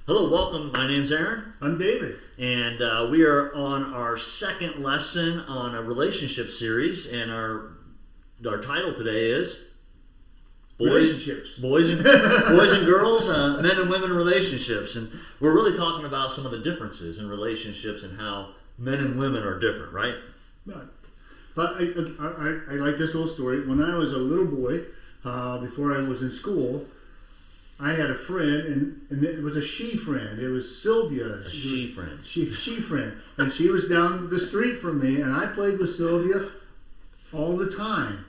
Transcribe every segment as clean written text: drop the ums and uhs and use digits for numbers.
Hello, welcome. My name's Aaron, I'm David. and we are on our second lesson on a relationship series, and our title today is Relationships. boys and girls, men and women relationships, and we're really talking about some of the differences in relationships and how men and women are different, right? Right. But I like this little story. When I was a little boy, before I was in school, I had a friend, and it was a she friend. It was Sylvia. A she friend. She friend. And she was down the street from me, and I played with Sylvia all the time.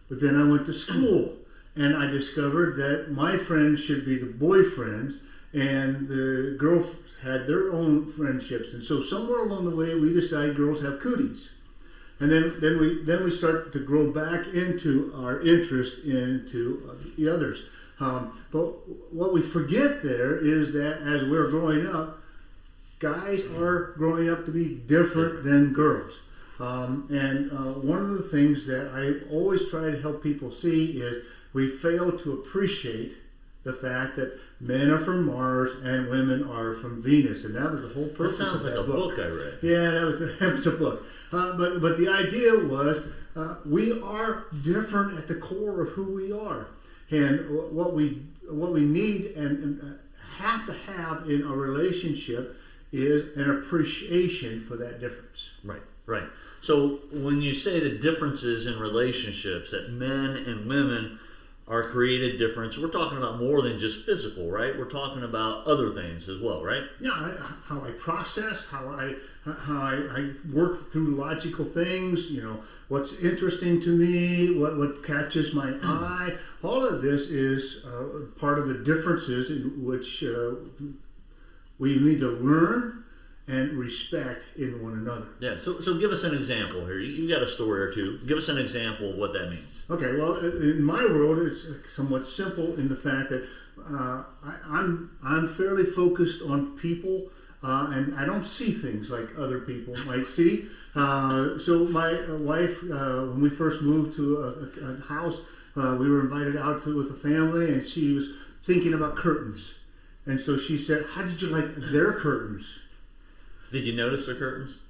But then I went to school, and I discovered that my friends should be the boyfriends, and the girls had their own friendships. And so somewhere along the way, we decided girls have cooties. And then we start to grow back into our interest into the others. But what we forget there is that as we're growing up, guys are growing up to be different than girls. And one of the things that I always try to help people see is we fail to appreciate the fact that men are from Mars and women are from Venus, and that was the whole purpose of that book. That sounds like a book I read. Yeah, that was a book. But the idea was we are different at the core of who we are, and what we need and have to have in a relationship is an appreciation for that difference. Right. So when you say the differences in relationships, that men and women are created different, we're talking about more than just physical, right? We're talking about other things as well, right? Yeah, how I process, how I work through logical things, what's interesting to me, what catches my eye. All of this is part of the differences in which we need to learn and respect in one another. Yeah, so give us an example here. You got a story or two. Give us an example of what that means. Okay, well, in my world, it's somewhat simple in the fact that I'm fairly focused on people, and I don't see things like other people might see. So my wife, when we first moved to a house, we were invited out with a family, and she was thinking about curtains. And so she said, "How did you like their curtains?" Did you notice the curtains?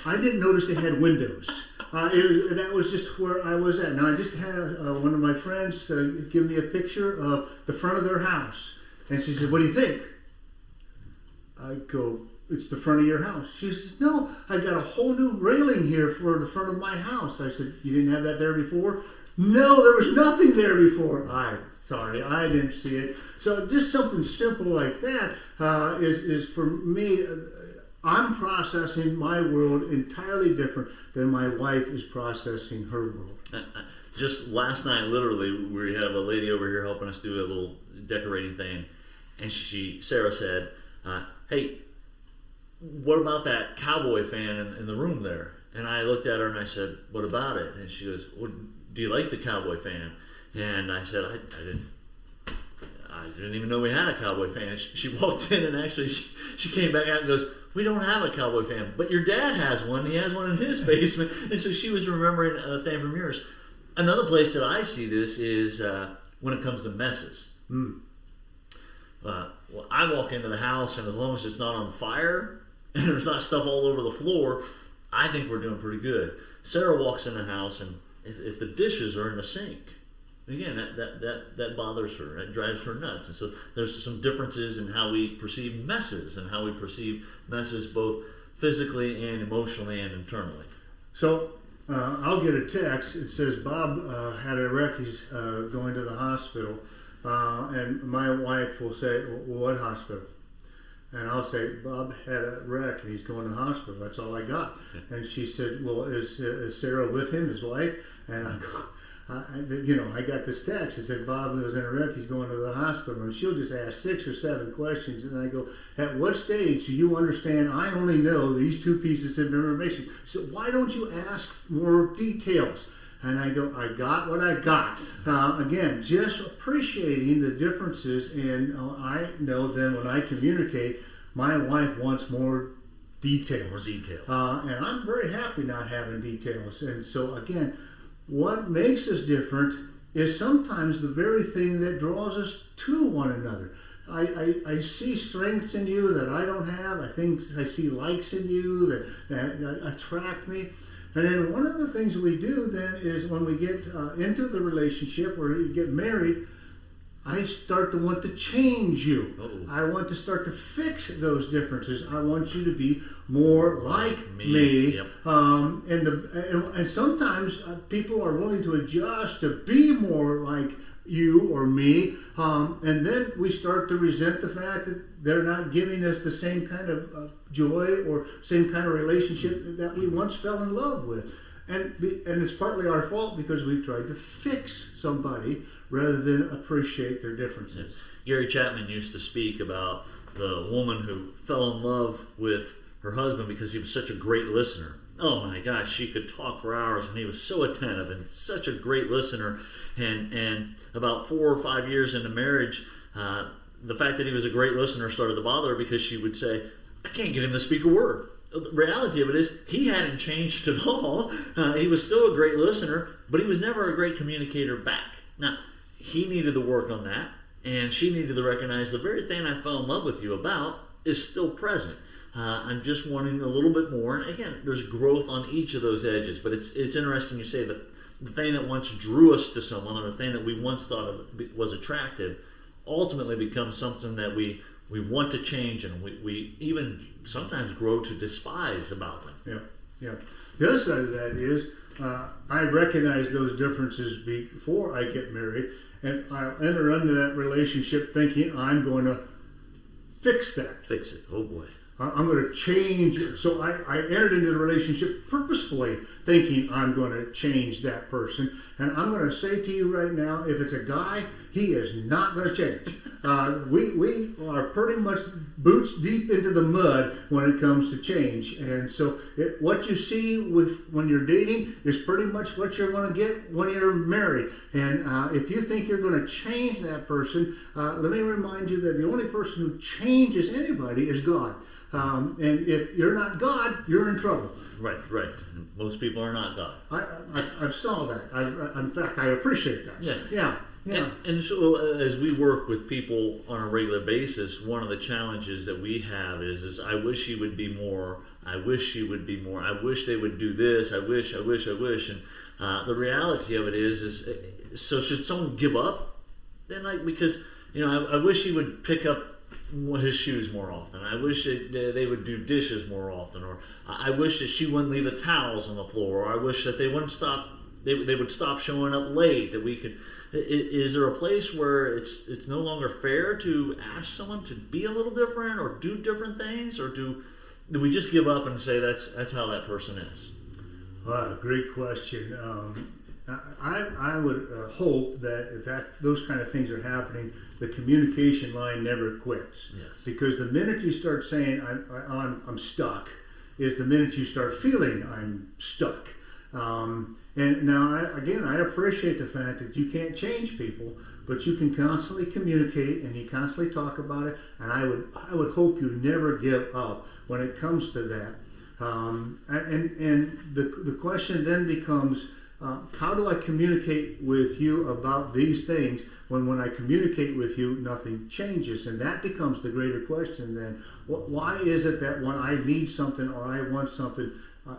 I didn't notice they had windows. That was just where I was at. Now, I just had one of my friends give me a picture of the front of their house. And she said, "What do you think?" I go, "It's the front of your house." She says, "No, I got a whole new railing here for the front of my house." I said, "You didn't have that there before?" "No, there was nothing there before." Sorry, I didn't see it. So just something simple like that is for me. I'm processing my world entirely different than my wife is processing her world. Just last night, literally, we have a lady over here helping us do a little decorating thing, and Sarah said, "Hey, what about that cowboy fan in the room there?" And I looked at her and I said, "What about it?" And she goes, "Well, do you like the cowboy fan?" And I said, I didn't even know we had a cowboy fan. She walked in and actually she came back out and goes, "We don't have a cowboy fan, but your dad has one. He has one in his basement." And so she was remembering a thing from yours. Another place that I see this is when it comes to messes. Well, I walk into the house, and as long as it's not on fire and there's not stuff all over the floor, I think we're doing pretty good. Sarah walks in the house, and if the dishes are in the sink, again, that bothers her. It drives her nuts. And so there's some differences in how we perceive messes and how we perceive messes both physically and emotionally and internally. So I'll get a text. It says, "Bob had a wreck. He's going to the hospital." And my wife will say, "Well, what hospital?" And I'll say, "Bob had a wreck and he's going to the hospital." That's all I got. And she said, "Well, is Sarah with him, his wife?" And I go, I got this text. It said, "Bob was in a wreck. He's going to the hospital." And she'll just ask 6 or 7 questions. And I go, "At what stage do you understand I only know these 2 pieces of information? So why don't you ask more details?" And I go, "I got what I got." Again, just appreciating the differences. And I know then when I communicate, my wife wants more details. And I'm very happy not having details. And so again, what makes us different is sometimes the very thing that draws us to one another. I see strengths in you that I don't have. I see likes in you that attract me. And then one of the things we do then is when we get into the relationship or you get married, I start to want to change you. Uh-oh. I want to start to fix those differences. I want you to be more like me. Yep. And sometimes people are willing to adjust to be more like you or me. And then we start to resent the fact that they're not giving us the same kind of joy or same kind of relationship that we once fell in love with. And it's partly our fault because we've tried to fix somebody rather than appreciate their differences. Gary Chapman used to speak about the woman who fell in love with her husband because he was such a great listener. Oh my gosh, she could talk for hours and he was so attentive and such a great listener. And about 4 or 5 years into marriage, the fact that he was a great listener started to bother her because she would say, I can't get him to speak a word. The reality of it is he hadn't changed at all. He was still a great listener, but he was never a great communicator back. Now, he needed to work on that, and she needed to recognize the very thing I fell in love with you about is still present. I'm just wanting a little bit more. And again, there's growth on each of those edges, but it's interesting you say that the thing that once drew us to someone or the thing that we once thought was attractive ultimately becomes something that we want to change and we even sometimes grow to despise about them. Yeah. The other side of that is I recognize those differences before I get married, and I'll enter into that relationship thinking I'm going to fix that. Fix it. Oh boy. I'm going to change it. So I entered into the relationship purposefully thinking I'm going to change that person. And I'm going to say to you right now, if it's a guy, he is not going to change. We are pretty much boots deep into the mud when it comes to change. And so what you see when you're dating is pretty much what you're going to get when you're married. And if you think you're going to change that person, let me remind you that the only person who changes anybody is God. And if you're not God, you're in trouble. Right. Most people are not God. I saw that. In fact, I appreciate that. Yeah. And so as we work with people on a regular basis, one of the challenges that we have is I wish he would be more. I wish she would be more. I wish they would do this. I wish. And the reality of it is so should someone give up? Then because I wish he would pick up his shoes more often. I wish that they would do dishes more often, or I wish that she wouldn't leave the towels on the floor, or I wish that they wouldn't stop. They would stop showing up late. That we could. Is there a place where it's no longer fair to ask someone to be a little different or do different things, or do we just give up and say that's how that person is? Great question. I would hope that if those kind of things are happening, the communication line never quits. Yes. Because the minute you start saying I'm stuck, is the minute you start feeling I'm stuck. And now, I appreciate the fact that you can't change people, but you can constantly communicate and you constantly talk about it. And I would hope you never give up when it comes to that. And the question then becomes, how do I communicate with you about these things when I communicate with you, nothing changes? And that becomes the greater question then. Why is it that when I need something or I want something,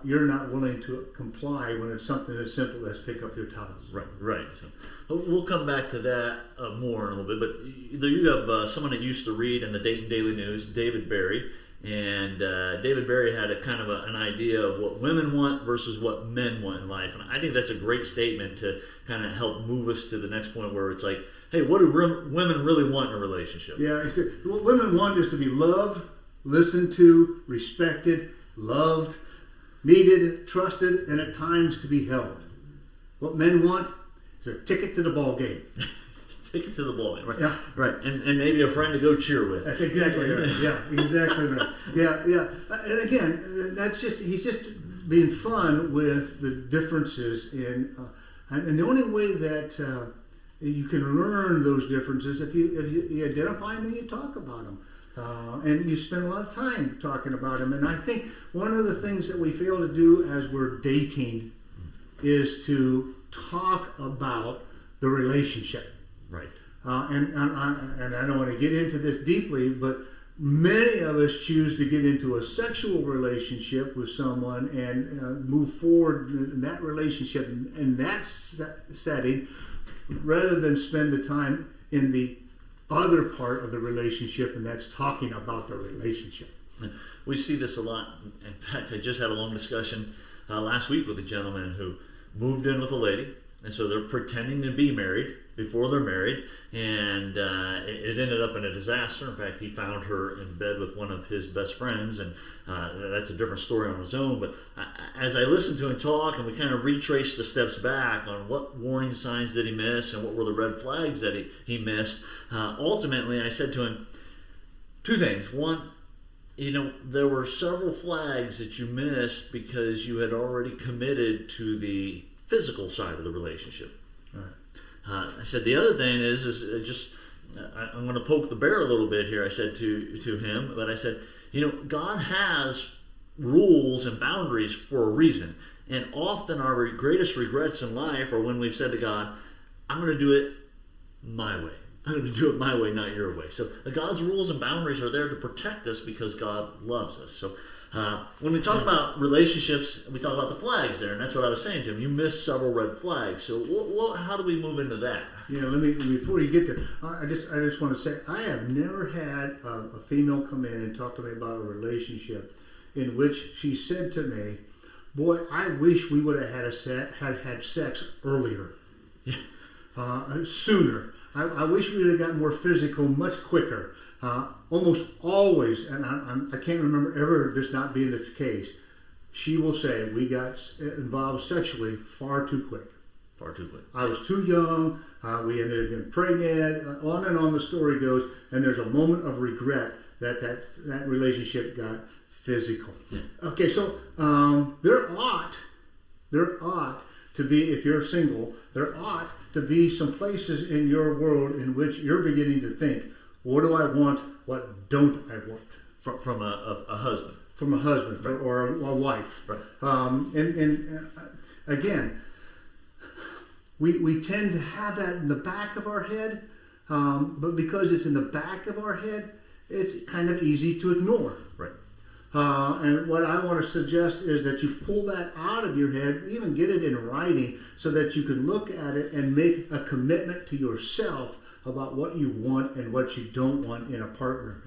you're not willing to comply when it's something as simple as pick up your towels? Right. So we'll come back to that more in a little bit. But you have someone that used to read in the Dayton Daily News, David Barry. And David Barry had a kind of an idea of what women want versus what men want in life. And I think that's a great statement to kind of help move us to the next point where it's like, hey, what do women really want in a relationship? Yeah, he said, what women want is to be loved, listened to, respected, loved, needed, trusted, and at times to be held. What men want is a ticket to the ball game. Ticket to the ball game, right? Yeah. Right, and maybe a friend to go cheer with. That's exactly right. Yeah, exactly right. Yeah. And again, he's just being fun with the differences in, and the only way that you can learn those differences if you identify them and you talk about them. And you spend a lot of time talking about them. And I think one of the things that we fail to do as we're dating is to talk about the relationship. Right. And I don't want to get into this deeply, but many of us choose to get into a sexual relationship with someone and move forward in that relationship in that setting, rather than spend the time in the other part of the relationship, and that's talking about the relationship. We see this a lot. In fact, I just had a long discussion last week with a gentleman who moved in with a lady, and so they're pretending to be married before they're married, and it ended up in a disaster. In fact, he found her in bed with one of his best friends, and that's a different story on its own. But as I listened to him talk, and we kind of retraced the steps back on what warning signs did he miss and what were the red flags that he missed, ultimately I said to him two things. One, there were several flags that you missed because you had already committed to the physical side of the relationship. Right. I said the other thing is I'm going to poke the bear a little bit here. I said to him, but I said, God has rules and boundaries for a reason, and often our greatest regrets in life are when we've said to God, "I'm going to do it my way. I'm going to do it my way, not your way." So God's rules and boundaries are there to protect us because God loves us. So when we talk about relationships, we talk about the flags there, and that's what I was saying to him. You missed several red flags. So how do we move into that? Yeah, before you get there, I just want to say I have never had a female come in and talk to me about a relationship in which she said to me, "Boy, I wish we would have had sex earlier, sooner. I wish we would have gotten more physical much quicker." Almost always, and I can't remember ever this not being the case, she will say, "We got involved sexually far too quick. Far too quick. I was too young. We ended up getting pregnant." On and on the story goes, and there's a moment of regret that relationship got physical. Okay, so there ought to be, if you're single, there ought to be some places in your world in which you're beginning to think, what do I want? What don't I want? From a husband. From a husband, right. or a wife. Right. And again, we tend to have that in the back of our head, but because it's in the back of our head, it's kind of easy to ignore. Right. And what I want to suggest is that you pull that out of your head, even get it in writing, so that you can look at it and make a commitment to yourself about what you want and what you don't want in a partner.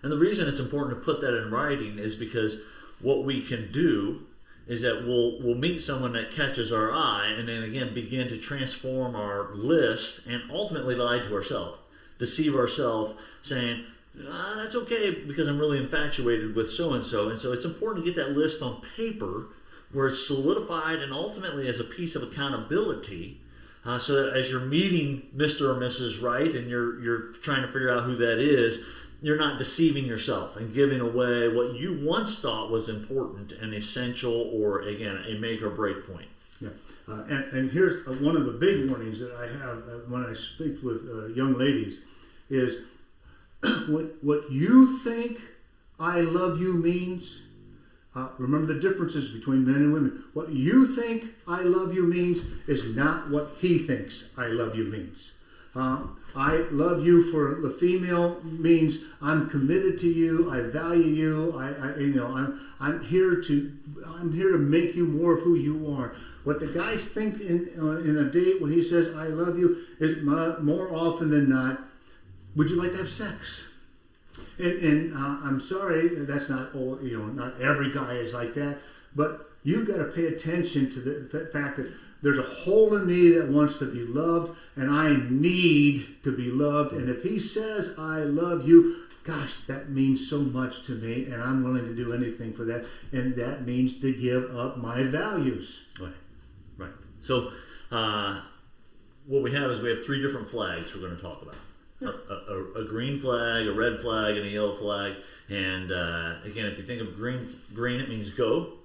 And the reason it's important to put that in writing is because what we can do is that we'll meet someone that catches our eye, and then again begin to transform our list and ultimately lie to ourselves, deceive ourselves, saying, "That's okay because I'm really infatuated with so-and-so." And so it's important to get that list on paper where it's solidified and ultimately as a piece of accountability. So that as you're meeting Mr. or Mrs. Right and you're trying to figure out who that is, you're not deceiving yourself and giving away what you once thought was important and essential, or again, a make or break point. Yeah, and here's one of the big warnings that I have when I speak with young ladies is what you think "I love you" means. Remember the differences between men and women. What you think "I love you" means is not what he thinks "I love you" means. "I love you" for the female means I'm committed to you, I value you, I'm here to make you more of who you are. What the guys think in a date when he says "I love you" is more often than not, "Would you like to have sex?" And I'm sorry, that's not not every guy is like that, but you've got to pay attention to the fact that there's a hole in me that wants to be loved, and I need to be loved. And if he says "I love you," gosh, that means so much to me, and I'm willing to do anything for that. And that means to give up my values. Right. So what we have is we have three different flags we're going to talk about. A green flag, a red flag, and a yellow flag. And again, if you think of green, it means go.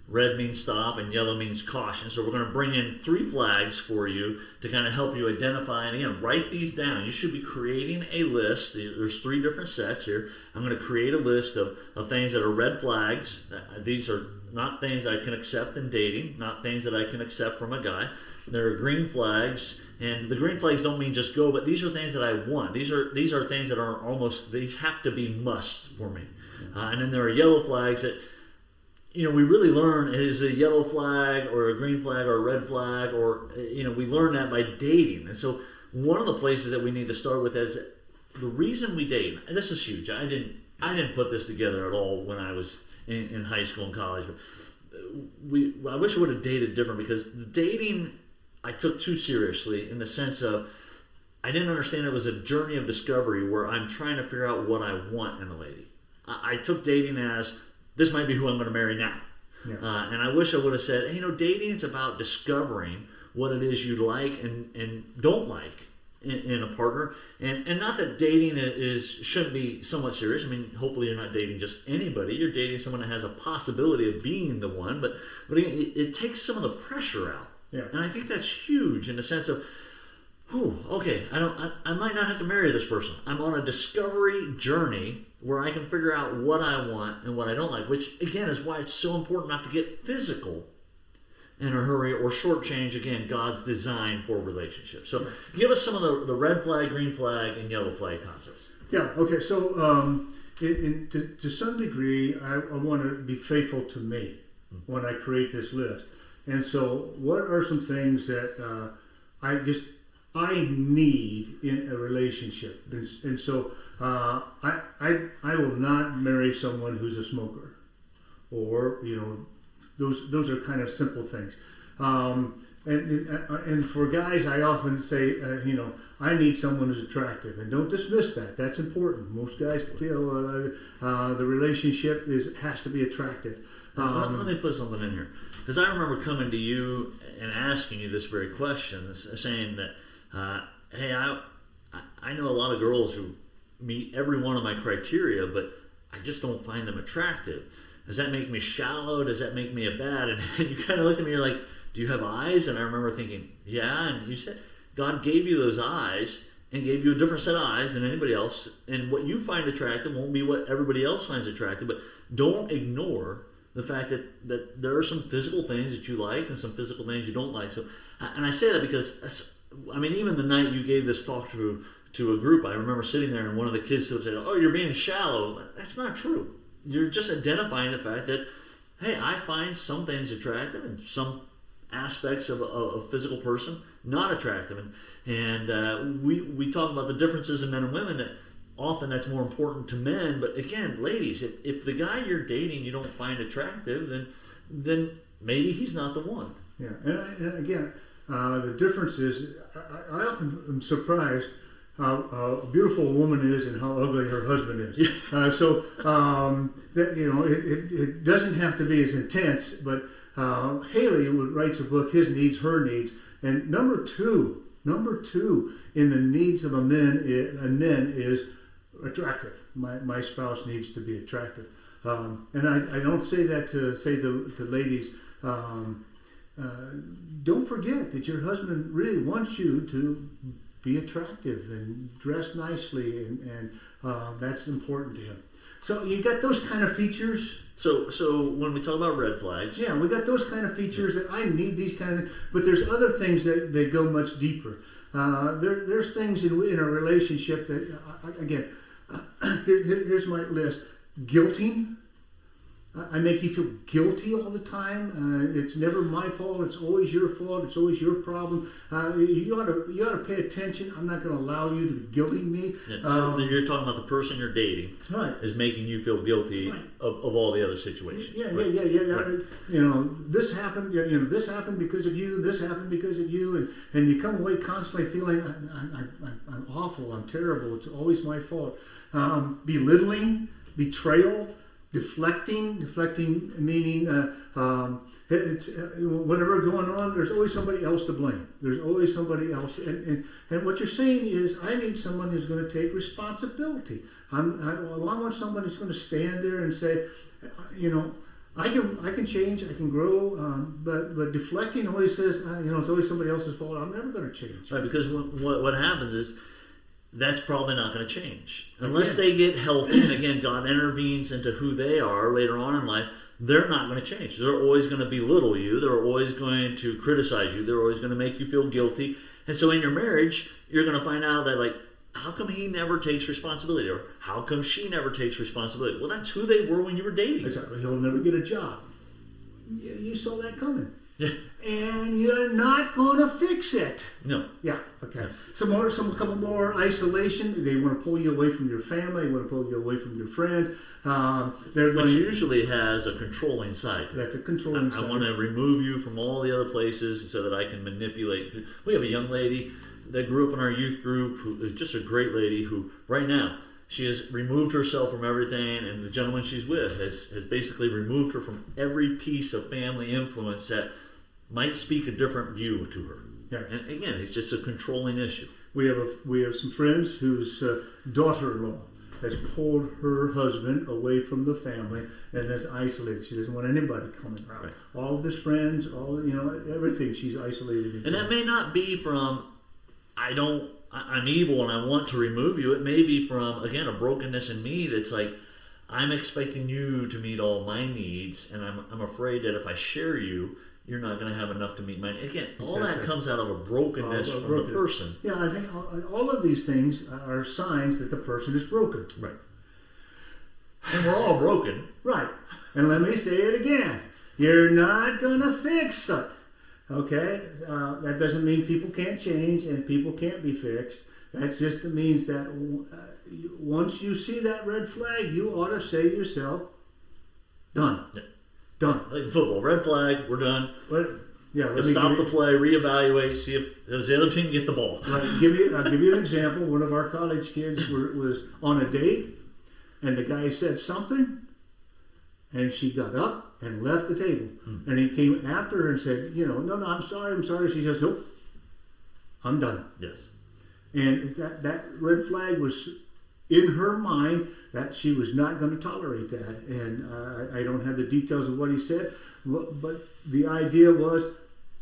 red means stop, and yellow means caution. So we're going to bring in 3 flags for you to kind of help you identify. And again, write these down. You should be creating a list. There's 3 different sets here. I'm going to create a list of things that are red flags. These are not things I can accept in dating, not things that I can accept from a guy. There are green flags, and the green flags don't mean just go, but these are things that I want. These are things that are almost, these have to be musts for me. And then there are yellow flags that, we really learn, is a yellow flag or a green flag or a red flag, or, we learn that by dating. And so one of the places that we need to start with is the reason we date, and this is huge. I didn't put this together at all when I was in high school and college, but I wish I would have dated different, because the dating I took too seriously, in the sense of I didn't understand it was a journey of discovery where I'm trying to figure out what I want in a lady. I took dating as, this might be who I'm going to marry now. Yeah. And I wish I would have said, hey, dating is about discovering what it is you like and don't like in a partner. And not that dating shouldn't be somewhat serious. I mean, hopefully you're not dating just anybody. You're dating someone that has a possibility of being the one. But again, it takes some of the pressure out. Yeah. And I think that's huge, in the sense of, okay, I might not have to marry this person. I'm on a discovery journey where I can figure out what I want and what I don't like, which again is why it's so important not to get physical in a hurry or shortchange, again, God's design for relationships. So give us some of the red flag, green flag, and yellow flag concepts. Yeah, okay, so to some degree, I want to be faithful to me when I create this list. And so what are some things that I need in a relationship? And so I will not marry someone who's a smoker, or those are kind of simple things. And for guys, I often say I need someone who's attractive, and don't dismiss that. That's important. Most guys feel the relationship has to be attractive. Let me put something in here, because I remember coming to you and asking you this very question, saying that, hey, I know a lot of girls who meet every one of my criteria, but I just don't find them attractive. Does that make me shallow? Does that make me a bad? And you kind of looked at me, you're like, do you have eyes? And I remember thinking, yeah. And you said, God gave you those eyes and gave you a different set of eyes than anybody else. And what you find attractive won't be what everybody else finds attractive. But don't ignore the fact that there are some physical things that you like and some physical things you don't like. So, and I say that because, even the night you gave this talk to a group, I remember sitting there and one of the kids stood up and said, oh, you're being shallow. That's not true. You're just identifying the fact that, hey, I find some things attractive and some aspects of a physical person not attractive. And we talk about the differences in men and women, that often that's more important to men. But again, ladies, if the guy you're dating you don't find attractive, then maybe he's not the one. Yeah, and again, the difference is I often am surprised how beautiful a woman is and how ugly her husband is. It doesn't have to be as intense, but Haley writes a book, His Needs, Her Needs, and number two in the needs of a man is attractive. My spouse needs to be attractive, and I don't say that to say to ladies, don't forget that your husband really wants you to be attractive and dress nicely, and that's important to him. So you got those kind of features. So when we talk about red flags, yeah, we got those kind of features that I need these kind of things. But there's other things that go much deeper. There's things in a relationship that again, here's my list: guilting. I make you feel guilty all the time. It's never my fault. It's always your fault. It's always your problem. You ought to pay attention. I'm not going to allow you to be guilting me. Yeah, so you're talking about the person you're dating, right, is making you feel guilty, right, of all the other situations. Yeah, right. Yeah. Right. This happened. This happened because of you. This happened because of you, and you come away constantly feeling I'm awful. I'm terrible. It's always my fault. Belittling, betrayal. Deflecting meaning it's whatever going on, there's always somebody else to blame. There's always somebody else, and what you're saying is, I need someone who's going to take responsibility. I want someone who's going to stand there and say, I can change, I can grow, but deflecting always says, it's always somebody else's fault. I'm never going to change. Right, because what happens is that's probably not going to change unless they get healthy. And again, God intervenes into who they are later on in life. They're not going to change. They're always going to belittle you. They're always going to criticize you. They're always going to make you feel guilty. And so in your marriage, you're going to find out that, like, how come he never takes responsibility? Or how come she never takes responsibility? Well, that's who they were when you were dating. Exactly. He'll never get a job. You saw that coming. Yeah. And you're not going to fix it. No. Yeah. Okay. Some couple more isolation. They want to pull you away from your family. They want to pull you away from your friends. Which usually has a controlling side. That's a controlling side. I want to remove you from all the other places so that I can manipulate. We have a young lady that grew up in our youth group who is just a great lady who right now she has removed herself from everything, and the gentleman she's with has basically removed her from every piece of family influence that might speak a different view to her. Yeah. And again, it's just a controlling issue. We have some friends whose daughter-in-law has pulled her husband away from the family and is isolated. She doesn't want anybody coming around. Right. All of his friends, everything. She's isolated. And that may not be from I'm evil and I want to remove you. It may be from, again, a brokenness in me that's like, I'm expecting you to meet all my needs, and I'm afraid that if I share you, you're not going to have enough to meet mine. Again, all that comes out of a brokenness from the person. Yeah, I think all of these things are signs that the person is broken. Right. And we're all broken. Right. And let me say it again. You're not going to fix it. Okay? That doesn't mean people can't change and people can't be fixed. That just means that once you see that red flag, you ought to say to yourself, done. Yeah. Done. Like football, red flag, we're done. Let me stop the play, reevaluate, see if does the other team get the ball. Right. I'll give you an example. One of our college kids was on a date, and the guy said something, and she got up and left the table. And he came after her and said, no, I'm sorry. She says, nope, I'm done. Yes. And that red flag was in her mind that she was not going to tolerate that. And I don't have the details of what he said, but the idea was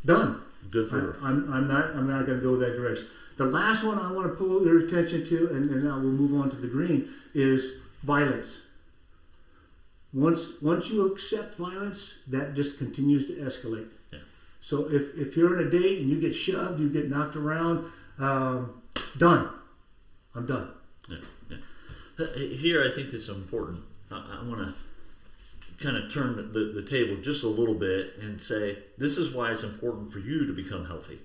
done. Good for her. I'm not going to go that direction. The last one I want to pull your attention to, and now we'll move on to the green, is violence. Once you accept violence, that just continues to escalate. Yeah. So if you're on a date and you get shoved, you get knocked around, done. I'm done. Yeah. Here, I think it's important. I want to kind of turn the table just a little bit and say this is why it's important for you to become healthy.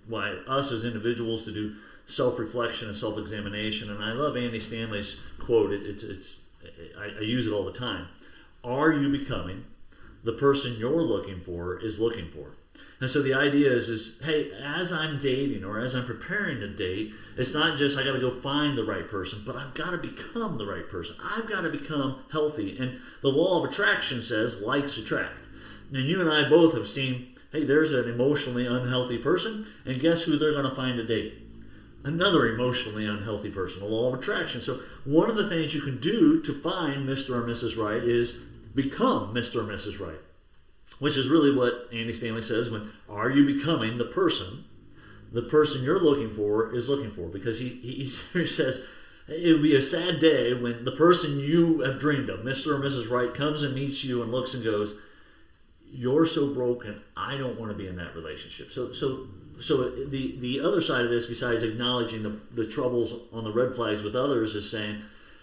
Why us as individuals to do self-reflection and self-examination. And I love Andy Stanley's quote. I use it all the time. Are you becoming the person you're looking for is looking for? And so the idea is hey, as I'm dating or as I'm preparing to date, it's not just I got to go find the right person, but I've got to become the right person. I've got to become healthy. And the law of attraction says likes attract. And you and I both have seen, hey, there's an emotionally unhealthy person, and guess who they're going to find to date? Another emotionally unhealthy person, the law of attraction. So one of the things you can do to find Mr. or Mrs. Right is become Mr. or Mrs. Right. Which is really what Andy Stanley says when are you becoming the person you're looking for is looking for. Because he says it would be a sad day when the person you have dreamed of, Mr. or Mrs. Right, comes and meets you and looks and goes, you're so broken, I don't want to be in that relationship. So the other side of this, besides acknowledging the troubles on the red flags with others, is saying,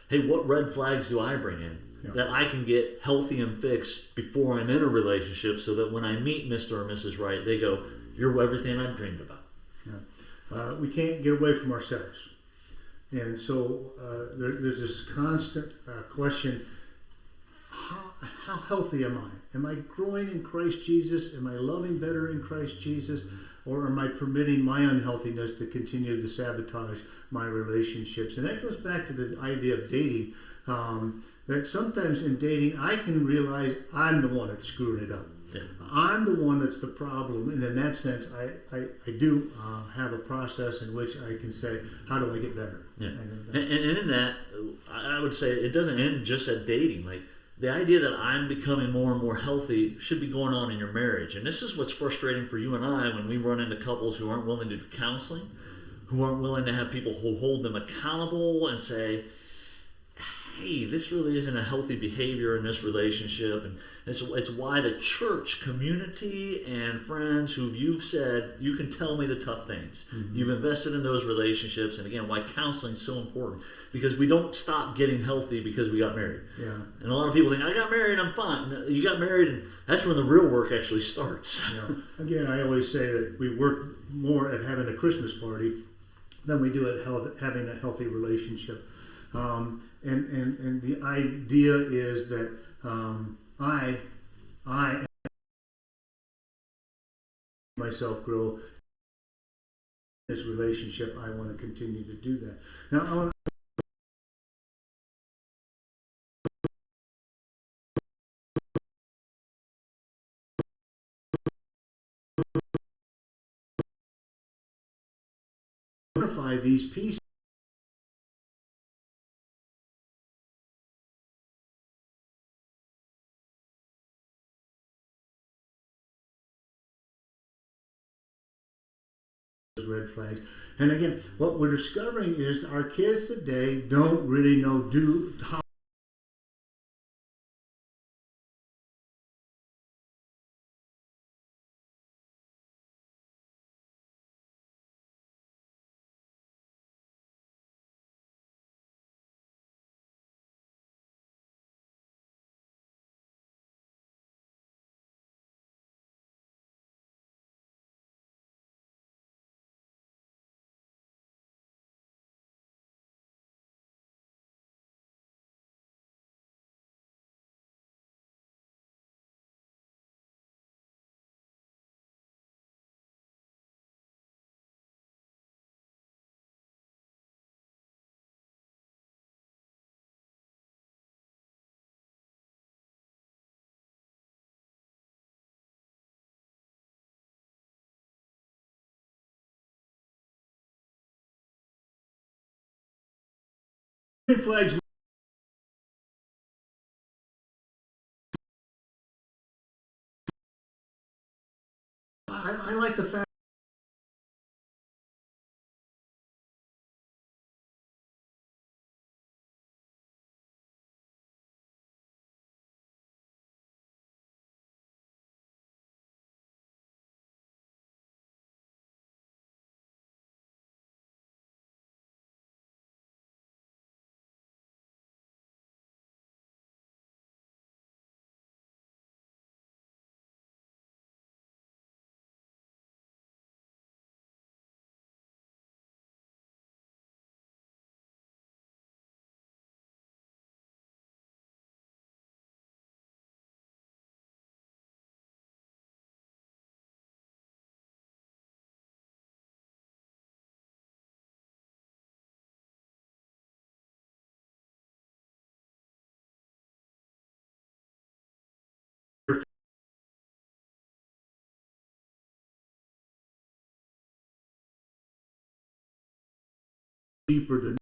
hey, what red flags do I bring in? Yeah. That I can get healthy and fixed before I'm in a relationship so that when I meet Mr. or Mrs. Right, they go, you're everything I've dreamed about. Yeah. We can't get away from ourselves. And so there's this constant question, how healthy am I? Am I growing in Christ Jesus? Am I loving better in Christ Jesus? Or am I permitting my unhealthiness to continue to sabotage my relationships? And that goes back to the idea of dating. That sometimes in dating, I can realize I'm the one that's screwing it up. Yeah. I'm the one that's the problem. And in that sense, I do have a process in which I can say, how do I get better? Yeah. And in that, I would say it doesn't end just at dating. Like the idea that I'm becoming more and more healthy should be going on in your marriage. And this is what's frustrating for you and I when we run into couples who aren't willing to do counseling, who aren't willing to have people who hold them accountable and say, hey, this really isn't a healthy behavior in this relationship. And it's why the church community and friends who you've said, you can tell me the tough things. Mm-hmm. You've invested in those relationships. And again, why counseling is so important. Because we don't stop getting healthy because we got married. Yeah. And a lot of people think, I got married, I'm fine. No, you got married, and that's when the real work actually starts. Yeah. Again, I always say that we work more at having a Christmas party than we do at having a healthy relationship. And the idea is that I myself grow this relationship. I want to continue to do that. Now, I want to identify these pieces. Red flags. And again, what we're discovering is our kids today don't really know how red flags. I like the fact deeper than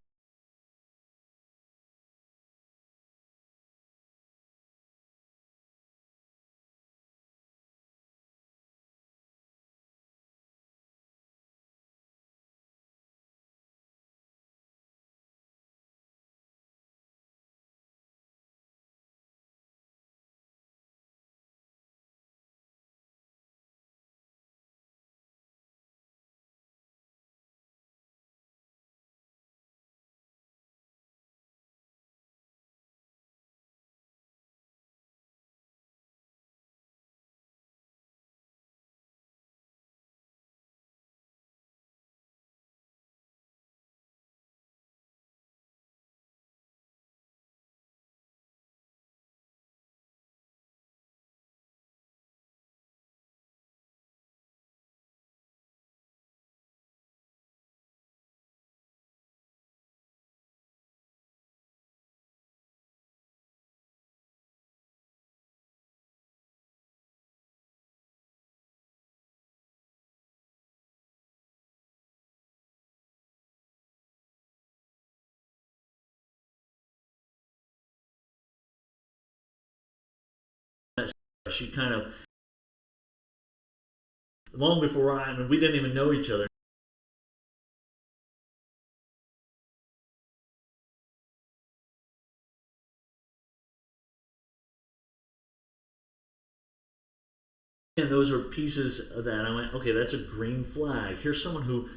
She kind of, long before I mean, we didn't even know each other. And those are pieces that I went, okay, that's a green flag. Here's someone who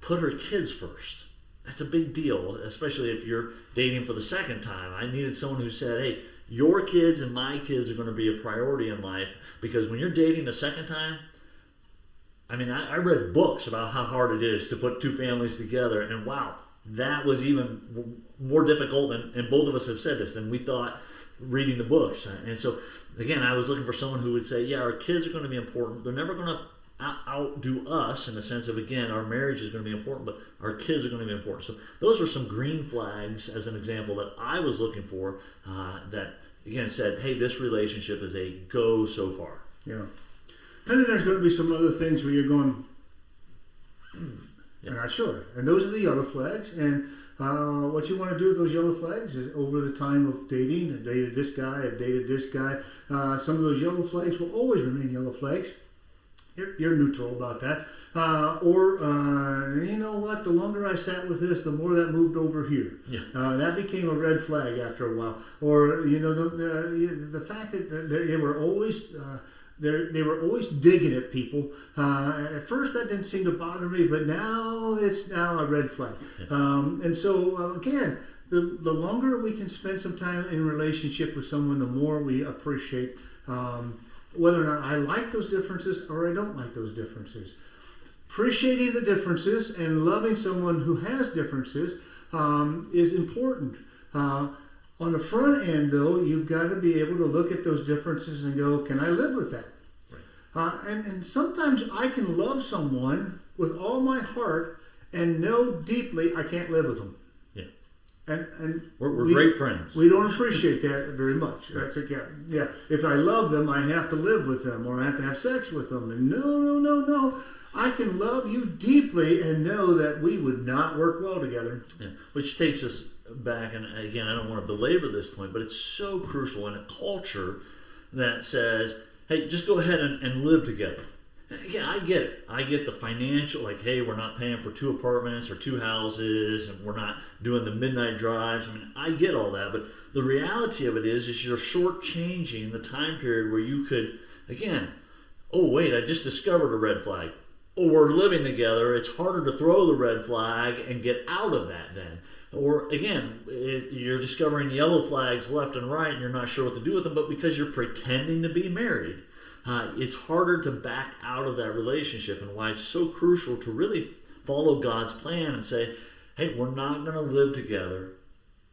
put her kids first. That's a big deal, especially if you're dating for the second time. I needed someone who said, hey, your kids and my kids are going to be a priority in life, because when you're dating the second time, I mean, I read books about how hard it is to put two families together, and wow, that was even more difficult, and both of us have said this, than we thought reading the books. And so, again, I was looking for someone who would say, yeah, our kids are going to be important. They're never going to outdo us in the sense of, again, our marriage is going to be important, but our kids are going to be important. So those are some green flags, as an example, that I was looking for, that, again, said, hey, this relationship is a go so far. Yeah. And then there's going to be some other things where you're going, Yeah. not sure. And those are the yellow flags. And what you want to do with those yellow flags is, over the time of dating, I dated this guy, I dated this guy, some of those yellow flags will always remain yellow flags. You're neutral about that. Or you know what, the longer I sat with this, the more that moved over here. Yeah. That became a red flag after a while. Or, you know, the fact that they were always... They were always digging at people. At first, that didn't seem to bother me, but now it's now a red flag. Yeah. And so, again, the longer we can spend some time in relationship with someone, the more we appreciate whether or not I like those differences or I don't like those differences. Appreciating the differences and loving someone who has differences is important. On the front end, though, you've got to be able to look at those differences and go, can I live with that? Right. And sometimes I can love someone with all my heart and know deeply I can't live with them. Yeah. And we're great friends. We don't appreciate that very much. Right. That's like, yeah. If I love them, I have to live with them, or I have to have sex with them. And no. I can love you deeply and know that we would not work well together. Yeah. Which takes us back, and again, I don't want to belabor this point, but it's so crucial in a culture that says, hey, just go ahead and live together. Yeah, I get it. I get the financial, like, hey, we're not paying for 2 apartments or 2 houses, and we're not doing the midnight drives. I mean, I get all that, but the reality of it is you're shortchanging the time period where you could, again, oh, wait, I just discovered a red flag. Oh, we're living together. It's harder to throw the red flag and get out of that then. Or, again, you're discovering yellow flags left and right, and you're not sure what to do with them, but because you're pretending to be married, it's harder to back out of that relationship, and why it's so crucial to really follow God's plan and say, hey, we're not going to live together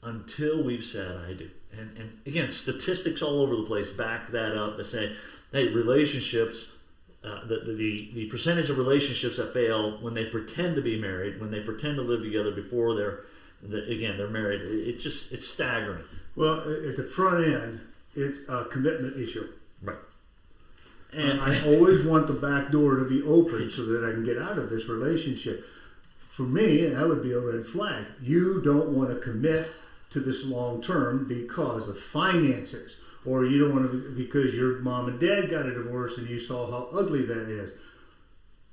until we've said I do. And again, statistics all over the place back that up to say, hey, relationships... the percentage of relationships that fail when they pretend to be married, when they pretend to live together before they're married, it's staggering. Well, at the front end, it's a commitment issue. Right. And I always want the back door to be open so that I can get out of this relationship. For me, that would be a red flag. You don't want to commit to this long term because of finances. Or you don't want to, because your mom and dad got a divorce and you saw how ugly that is.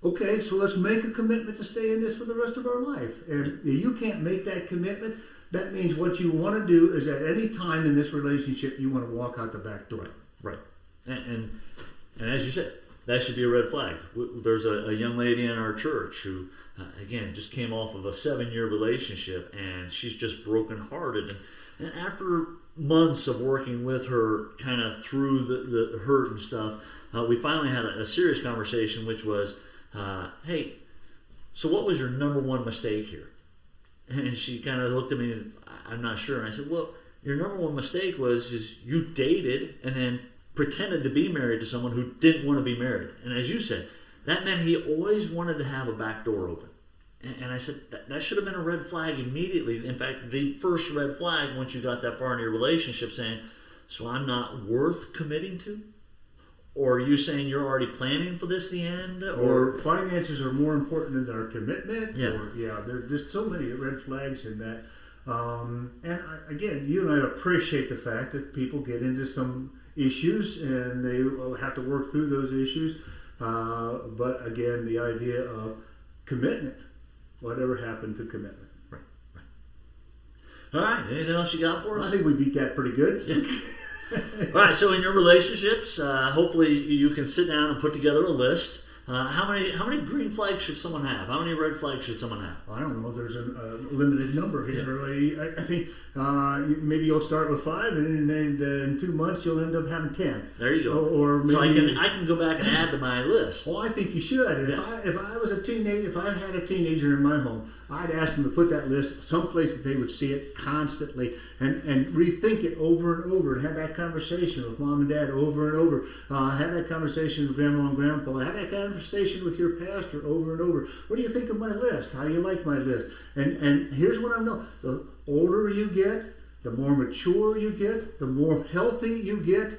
Okay, so let's make a commitment to stay in this for the rest of our life. And if you can't make that commitment, that means what you want to do is at any time in this relationship, you want to walk out the back door. Right. And as you said, that should be a red flag. There's a young lady in our church who, again, just came off of a 7-year relationship, and she's just brokenhearted. And after months of working with her kind of through the hurt and stuff, we finally had a serious conversation, which was, hey, so what was your number one mistake here? And she kind of looked at me and said, I'm not sure. And I said, well, your number one mistake is you dated and then pretended to be married to someone who didn't want to be married. And as you said, that meant he always wanted to have a back door open. And I said, that should have been a red flag immediately. In fact, the first red flag, once you got that far in your relationship, saying, so I'm not worth committing to? Or are you saying you're already planning for this the end? Or finances are more important than our commitment? Yeah. There's just so many red flags in that. Again, you and I appreciate the fact that people get into some issues, and they will have to work through those issues. But again, the idea of commitment, whatever happened to commitment. Right. All right. Anything else you got for us? I think we beat that pretty good. Yeah. All right. So in your relationships, hopefully you can sit down and put together a list. How many green flags should someone have? How many red flags should someone have? I don't know. There's a limited number here. Yeah. I think maybe you'll start with 5, and then in 2 months you'll end up having 10. There you go. Or maybe, so I can go back and add to my list. Well, I think you should. Yeah. If I was a teenager, if I had a teenager in my home, I'd ask them to put that list someplace that they would see it constantly and rethink it over and over, and have that conversation with mom and dad over and over. Have that conversation with grandma and grandpa. Have that conversation with your pastor over and over. What do you think of my list? How do you like my list? And here's what I know: the older you get, the more mature you get, the more healthy you get,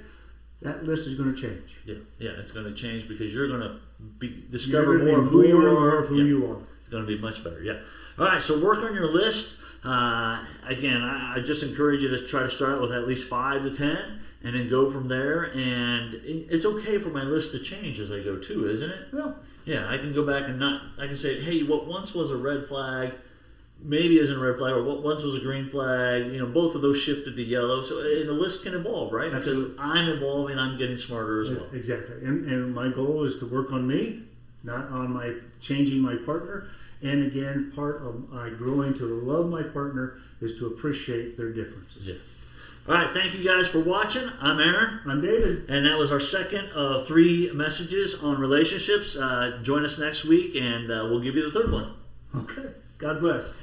that list is going to change. Yeah, it's going to change because you're going to discover more of who you are. You are. It's going to be much better. Yeah. All right. So work on your list. Again, I just encourage you to try to start out with at least 5 to 10, and then go from there. And it's okay for my list to change as I go too, isn't it? Well, yeah. I can go back and I can say, hey, what once was a red flag maybe isn't a red flag, or what once was a green flag. Both of those shifted to yellow. So the list can evolve, right? Absolutely. Because I'm evolving, I'm getting smarter as well. Exactly. And my goal is to work on me, not on my changing my partner. And again, part of my growing to love my partner is to appreciate their differences. Yeah. All right, thank you guys for watching. I'm Aaron. I'm David. And that was our second of 3 messages on relationships. Join us next week, and we'll give you the third one. Okay. God bless.